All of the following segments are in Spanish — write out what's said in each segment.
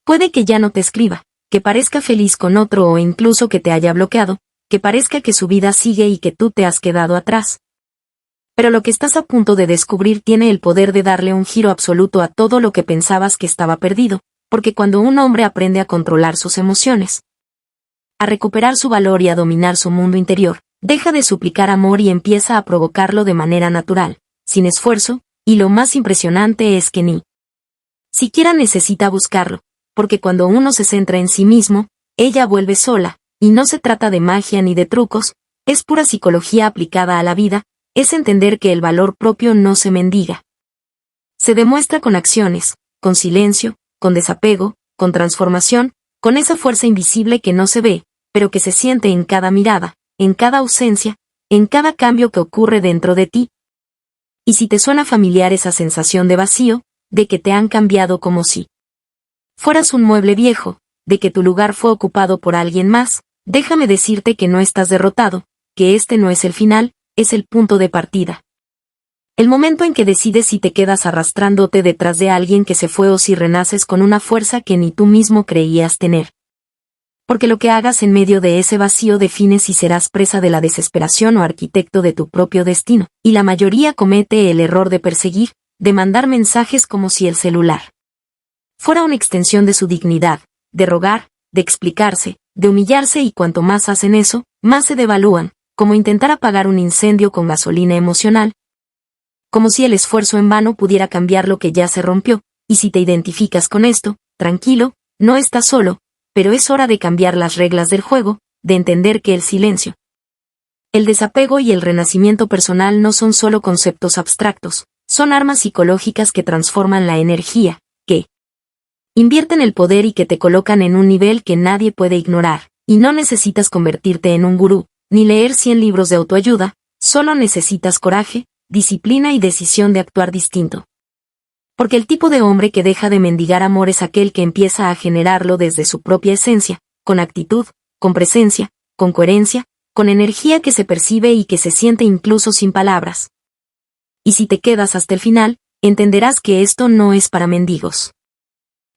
Puede que ya no te escriba, que parezca feliz con otro o incluso que te haya bloqueado, que parezca que su vida sigue y que tú te has quedado atrás. Pero lo que estás a punto de descubrir tiene el poder de darle un giro absoluto a todo lo que pensabas que estaba perdido, porque cuando un hombre aprende a controlar sus emociones, a recuperar su valor y a dominar su mundo interior, deja de suplicar amor y empieza a provocarlo de manera natural, sin esfuerzo, y lo más impresionante es que ni siquiera necesita buscarlo, porque cuando uno se centra en sí mismo, ella vuelve sola, y no se trata de magia ni de trucos, es pura psicología aplicada a la vida, es entender que el valor propio no se mendiga. Se demuestra con acciones, con silencio, con desapego, con transformación, con esa fuerza invisible que no se ve, pero que se siente en cada mirada, en cada ausencia, en cada cambio que ocurre dentro de ti. Y si te suena familiar esa sensación de vacío, de que te han cambiado como si fueras un mueble viejo, de que tu lugar fue ocupado por alguien más, déjame decirte que no estás derrotado, que este no es el final, es el punto de partida. El momento en que decides si te quedas arrastrándote detrás de alguien que se fue o si renaces con una fuerza que ni tú mismo creías tener. Porque lo que hagas en medio de ese vacío define si serás presa de la desesperación o arquitecto de tu propio destino, y la mayoría comete el error de perseguir, de mandar mensajes como si el celular fuera una extensión de su dignidad, de rogar, de explicarse, de humillarse y cuanto más hacen eso, más se devalúan, como intentar apagar un incendio con gasolina emocional, como si el esfuerzo en vano pudiera cambiar lo que ya se rompió, y si te identificas con esto, tranquilo, no estás solo, pero es hora de cambiar las reglas del juego, de entender que el silencio, el desapego y el renacimiento personal no son solo conceptos abstractos, son armas psicológicas que transforman la energía, que invierten el poder y que te colocan en un nivel que nadie puede ignorar, y no necesitas convertirte en un gurú, ni leer 100 libros de autoayuda, solo necesitas coraje, disciplina y decisión de actuar distinto. Porque el tipo de hombre que deja de mendigar amor es aquel que empieza a generarlo desde su propia esencia, con actitud, con presencia, con coherencia, con energía que se percibe y que se siente incluso sin palabras. Y si te quedas hasta el final, entenderás que esto no es para mendigos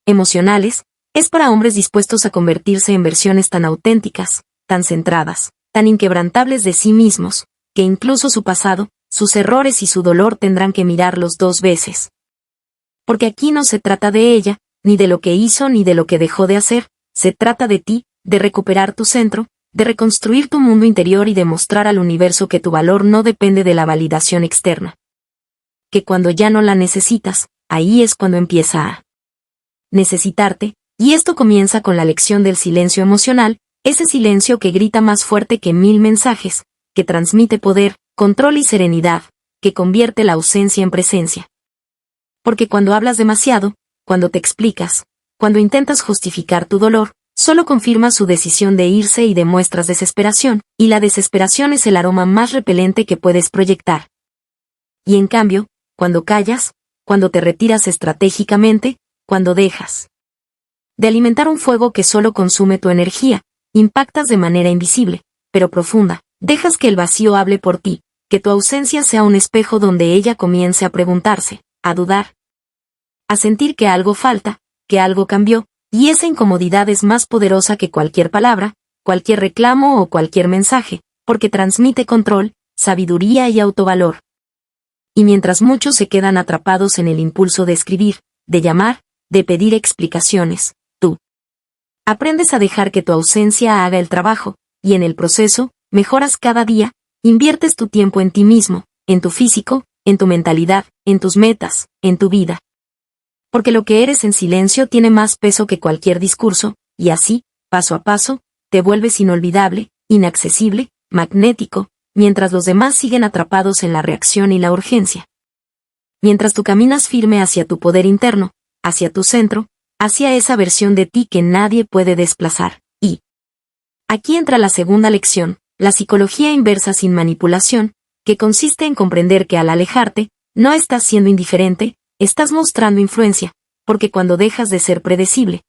emocionales, es para hombres dispuestos a convertirse en versiones tan auténticas, tan centradas, tan inquebrantables de sí mismos, que incluso su pasado, sus errores y su dolor tendrán que mirarlos 2 veces. Porque aquí no se trata de ella, ni de lo que hizo ni de lo que dejó de hacer, se trata de ti, de recuperar tu centro, de reconstruir tu mundo interior y demostrar al universo que tu valor no depende de la validación externa. Que cuando ya no la necesitas, ahí es cuando empieza a necesitarte, y esto comienza con la lección del silencio emocional, ese silencio que grita más fuerte que 1000 mensajes, que transmite poder, control y serenidad, que convierte la ausencia en presencia. Porque cuando hablas demasiado, cuando te explicas, cuando intentas justificar tu dolor, solo confirmas su decisión de irse y demuestras desesperación, y la desesperación es el aroma más repelente que puedes proyectar. Y en cambio, cuando callas, cuando te retiras estratégicamente, cuando dejas de alimentar un fuego que solo consume tu energía, impactas de manera invisible, pero profunda, dejas que el vacío hable por ti, que tu ausencia sea un espejo donde ella comience a preguntarse, a dudar, a sentir que algo falta, que algo cambió, y esa incomodidad es más poderosa que cualquier palabra, cualquier reclamo o cualquier mensaje, porque transmite control, sabiduría y autovalor. Y mientras muchos se quedan atrapados en el impulso de escribir, de llamar, de pedir explicaciones, tú aprendes a dejar que tu ausencia haga el trabajo, y en el proceso, mejoras cada día, inviertes tu tiempo en ti mismo, en tu físico, en tu mentalidad, en tus metas, en tu vida. Porque lo que eres en silencio tiene más peso que cualquier discurso, y así, paso a paso, te vuelves inolvidable, inaccesible, magnético, mientras los demás siguen atrapados en la reacción y la urgencia. Mientras tú caminas firme hacia tu poder interno, hacia tu centro, hacia esa versión de ti que nadie puede desplazar. Y aquí entra la segunda lección, la psicología inversa sin manipulación, que consiste en comprender que al alejarte, no estás siendo indiferente, estás mostrando influencia, porque cuando dejas de ser predecible,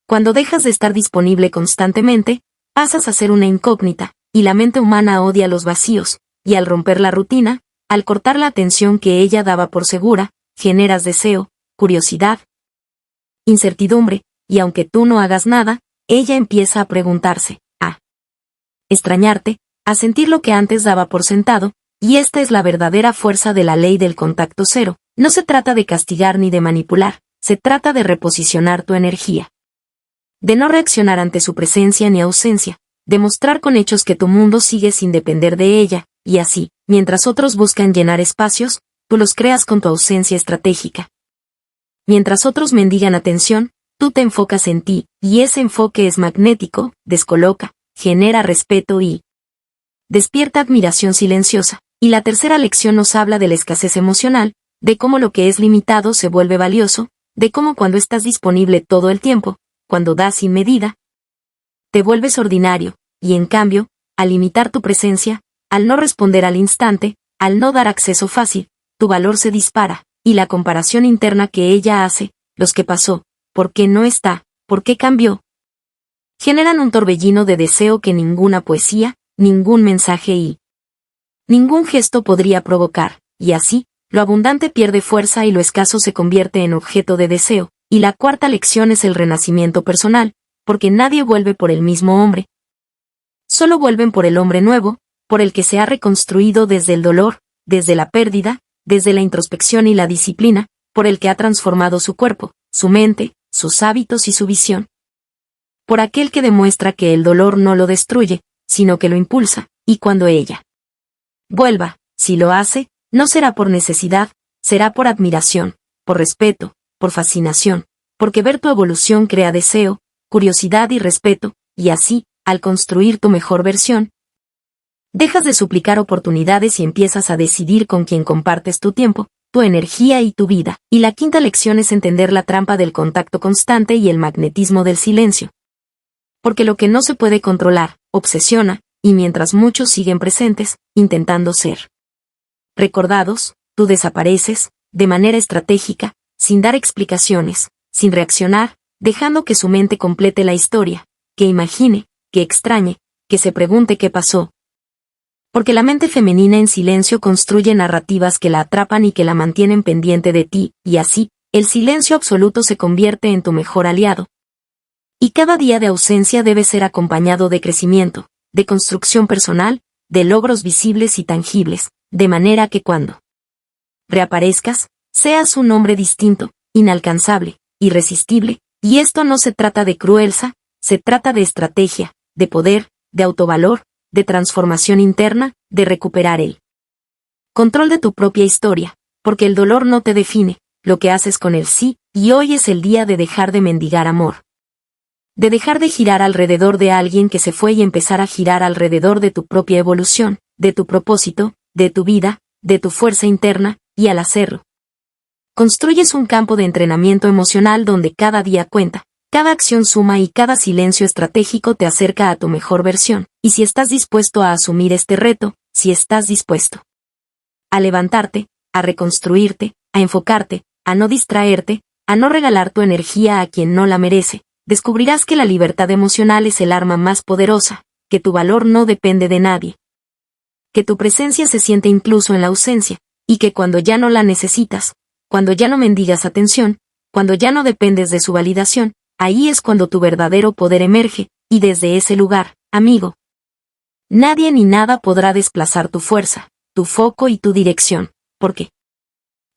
cuando dejas de estar disponible constantemente, pasas a ser una incógnita, y la mente humana odia los vacíos, y al romper la rutina, al cortar la atención que ella daba por segura, generas deseo, curiosidad, incertidumbre, y aunque tú no hagas nada, ella empieza a preguntarse, a extrañarte, a sentir lo que antes daba por sentado, y esta es la verdadera fuerza de la ley del contacto cero. No se trata de castigar ni de manipular, se trata de reposicionar tu energía. De no reaccionar ante su presencia ni ausencia, demostrar con hechos que tu mundo sigue sin depender de ella, y así, mientras otros buscan llenar espacios, tú los creas con tu ausencia estratégica. Mientras otros mendigan atención, tú te enfocas en ti, y ese enfoque es magnético, descoloca, genera respeto y despierta admiración silenciosa. Y la tercera lección nos habla de la escasez emocional, de cómo lo que es limitado se vuelve valioso, de cómo cuando estás disponible todo el tiempo, cuando das sin medida, te vuelves ordinario, y en cambio, al limitar tu presencia, al no responder al instante, al no dar acceso fácil, tu valor se dispara, y la comparación interna que ella hace, los que pasó, por qué no está, por qué cambió, generan un torbellino de deseo que ninguna poesía, ningún mensaje y ningún gesto podría provocar, y así, lo abundante pierde fuerza y lo escaso se convierte en objeto de deseo, y la cuarta lección es el renacimiento personal, porque nadie vuelve por el mismo hombre. Solo vuelven por el hombre nuevo, por el que se ha reconstruido desde el dolor, desde la pérdida, desde la introspección y la disciplina, por el que ha transformado su cuerpo, su mente, sus hábitos y su visión. Por aquel que demuestra que el dolor no lo destruye, sino que lo impulsa, y cuando ella vuelva, si lo hace, no será por necesidad, será por admiración, por respeto, por fascinación, porque ver tu evolución crea deseo, curiosidad y respeto, y así, al construir tu mejor versión, dejas de suplicar oportunidades y empiezas a decidir con quién compartes tu tiempo, tu energía y tu vida. Y la quinta lección es entender la trampa del contacto constante y el magnetismo del silencio. Porque lo que no se puede controlar, obsesiona, y mientras muchos siguen presentes, intentando ser recordados, tú desapareces, de manera estratégica, sin dar explicaciones, sin reaccionar, dejando que su mente complete la historia, que imagine, que extrañe, que se pregunte qué pasó. Porque la mente femenina en silencio construye narrativas que la atrapan y que la mantienen pendiente de ti, y así, el silencio absoluto se convierte en tu mejor aliado. Y cada día de ausencia debe ser acompañado de crecimiento, de construcción personal, de logros visibles y tangibles, de manera que cuando reaparezcas, seas un hombre distinto, inalcanzable, irresistible, y esto no se trata de crueldad, se trata de estrategia, de poder, de autovalor, de transformación interna, de recuperar el control de tu propia historia, porque el dolor no te define, lo que haces con él sí, y hoy es el día de dejar de mendigar amor. De dejar de girar alrededor de alguien que se fue y empezar a girar alrededor de tu propia evolución, de tu propósito, de tu vida, de tu fuerza interna, y al hacerlo, construyes un campo de entrenamiento emocional donde cada día cuenta, cada acción suma y cada silencio estratégico te acerca a tu mejor versión, y si estás dispuesto a asumir este reto, si estás dispuesto a levantarte, a reconstruirte, a enfocarte, a no distraerte, a no regalar tu energía a quien no la merece, descubrirás que la libertad emocional es el arma más poderosa, que tu valor no depende de nadie, que tu presencia se siente incluso en la ausencia, y que cuando ya no la necesitas, cuando ya no mendigas atención, cuando ya no dependes de su validación, ahí es cuando tu verdadero poder emerge, y desde ese lugar, amigo, nadie ni nada podrá desplazar tu fuerza, tu foco y tu dirección, porque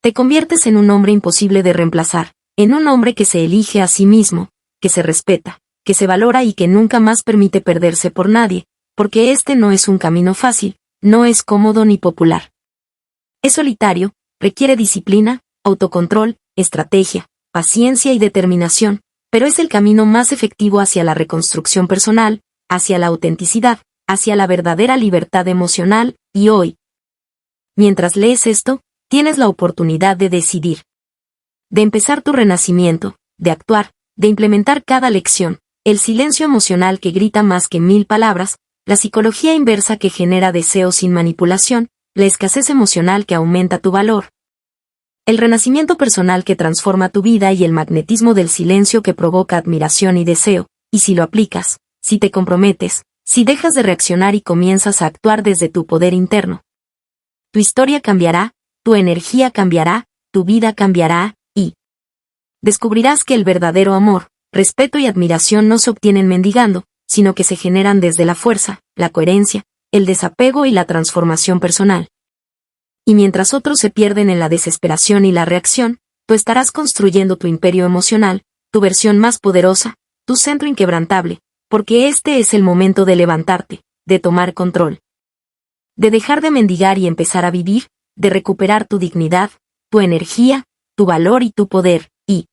te conviertes en un hombre imposible de reemplazar, en un hombre que se elige a sí mismo, que se respeta, que se valora y que nunca más permite perderse por nadie, porque este no es un camino fácil, no es cómodo ni popular. Es solitario, requiere disciplina, autocontrol, estrategia, paciencia y determinación, pero es el camino más efectivo hacia la reconstrucción personal, hacia la autenticidad, hacia la verdadera libertad emocional, y hoy, mientras lees esto, tienes la oportunidad de decidir, de empezar tu renacimiento, de actuar, de implementar cada lección, el silencio emocional que grita más que 1000 palabras, la psicología inversa que genera deseo sin manipulación, la escasez emocional que aumenta tu valor, el renacimiento personal que transforma tu vida y el magnetismo del silencio que provoca admiración y deseo, y si lo aplicas, si te comprometes, si dejas de reaccionar y comienzas a actuar desde tu poder interno, tu historia cambiará, tu energía cambiará, tu vida cambiará, y descubrirás que el verdadero amor, respeto y admiración no se obtienen mendigando, sino que se generan desde la fuerza, la coherencia, el desapego y la transformación personal. Y mientras otros se pierden en la desesperación y la reacción, tú estarás construyendo tu imperio emocional, tu versión más poderosa, tu centro inquebrantable, porque este es el momento de levantarte, de tomar control. De dejar de mendigar y empezar a vivir, de recuperar tu dignidad, tu energía, tu valor y tu poder, y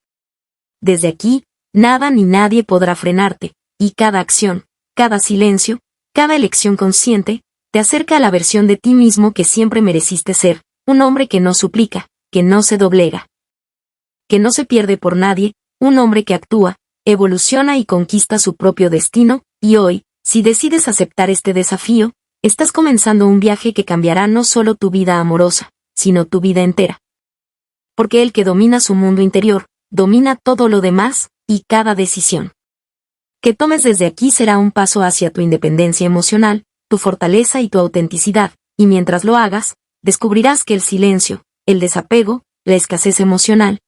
desde aquí, nada ni nadie podrá frenarte, y cada acción, cada silencio, cada elección consciente, te acerca a la versión de ti mismo que siempre mereciste ser, un hombre que no suplica, que no se doblega, que no se pierde por nadie, un hombre que actúa, evoluciona y conquista su propio destino, y hoy, si decides aceptar este desafío, estás comenzando un viaje que cambiará no solo tu vida amorosa, sino tu vida entera. Porque el que domina su mundo interior, domina todo lo demás, y cada decisión que tomes desde aquí será un paso hacia tu independencia emocional, tu fortaleza y tu autenticidad, y mientras lo hagas, descubrirás que el silencio, el desapego, la escasez emocional,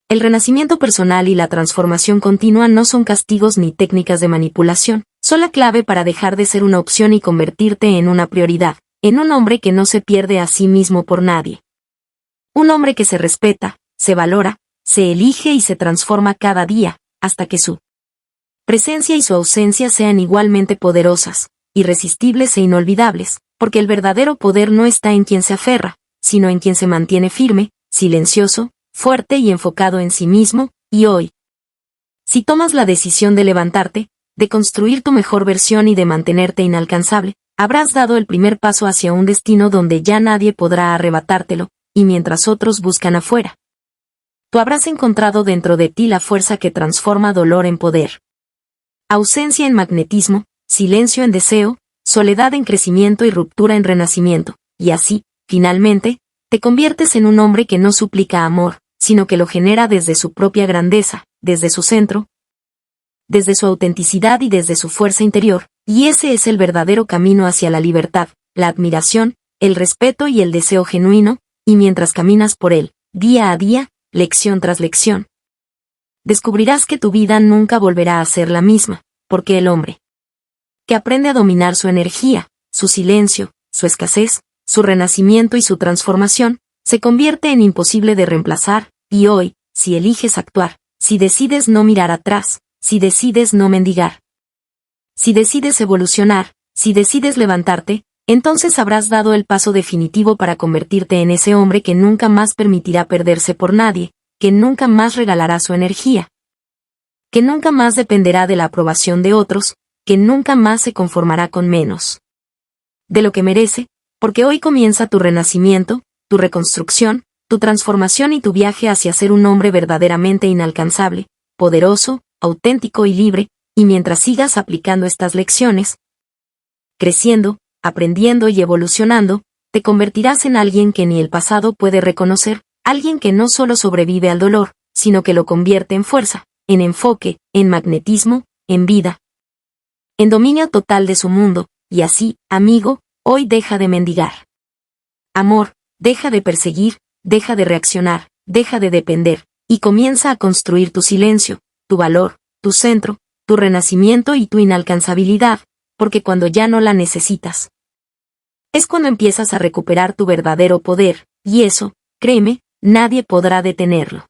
el renacimiento personal y la transformación continua no son castigos ni técnicas de manipulación, son la clave para dejar de ser una opción y convertirte en una prioridad, en un hombre que no se pierde a sí mismo por nadie. Un hombre que se respeta, se valora, se elige y se transforma cada día, hasta que su presencia y su ausencia sean igualmente poderosas, irresistibles e inolvidables, porque el verdadero poder no está en quien se aferra, sino en quien se mantiene firme, silencioso, fuerte y enfocado en sí mismo, y hoy, si tomas la decisión de levantarte, de construir tu mejor versión y de mantenerte inalcanzable, habrás dado el primer paso hacia un destino donde ya nadie podrá arrebatártelo, y mientras otros buscan afuera, tú habrás encontrado dentro de ti la fuerza que transforma dolor en poder. Ausencia en magnetismo, silencio en deseo, soledad en crecimiento y ruptura en renacimiento, y así, finalmente, te conviertes en un hombre que no suplica amor, sino que lo genera desde su propia grandeza, desde su centro, desde su autenticidad y desde su fuerza interior, y ese es el verdadero camino hacia la libertad, la admiración, el respeto y el deseo genuino, y mientras caminas por él, día a día, lección tras lección, descubrirás que tu vida nunca volverá a ser la misma, porque el hombre que aprende a dominar su energía, su silencio, su escasez, su renacimiento y su transformación, se convierte en imposible de reemplazar, y hoy, si eliges actuar, si decides no mirar atrás, si decides no mendigar, si decides evolucionar, si decides levantarte, entonces habrás dado el paso definitivo para convertirte en ese hombre que nunca más permitirá perderse por nadie, que nunca más regalará su energía, que nunca más dependerá de la aprobación de otros, que nunca más se conformará con menos de lo que merece, porque hoy comienza tu renacimiento, tu reconstrucción, tu transformación y tu viaje hacia ser un hombre verdaderamente inalcanzable, poderoso, auténtico y libre, y mientras sigas aplicando estas lecciones, creciendo, aprendiendo y evolucionando, te convertirás en alguien que ni el pasado puede reconocer, alguien que no solo sobrevive al dolor, sino que lo convierte en fuerza, en enfoque, en magnetismo, en vida, en dominio total de su mundo, y así, amigo, hoy deja de mendigar amor, deja de perseguir, deja de reaccionar, deja de depender, y comienza a construir tu silencio, tu valor, tu centro, tu renacimiento y tu inalcanzabilidad, porque cuando ya no la necesitas, es cuando empiezas a recuperar tu verdadero poder, y eso, créeme, nadie podrá detenerlo.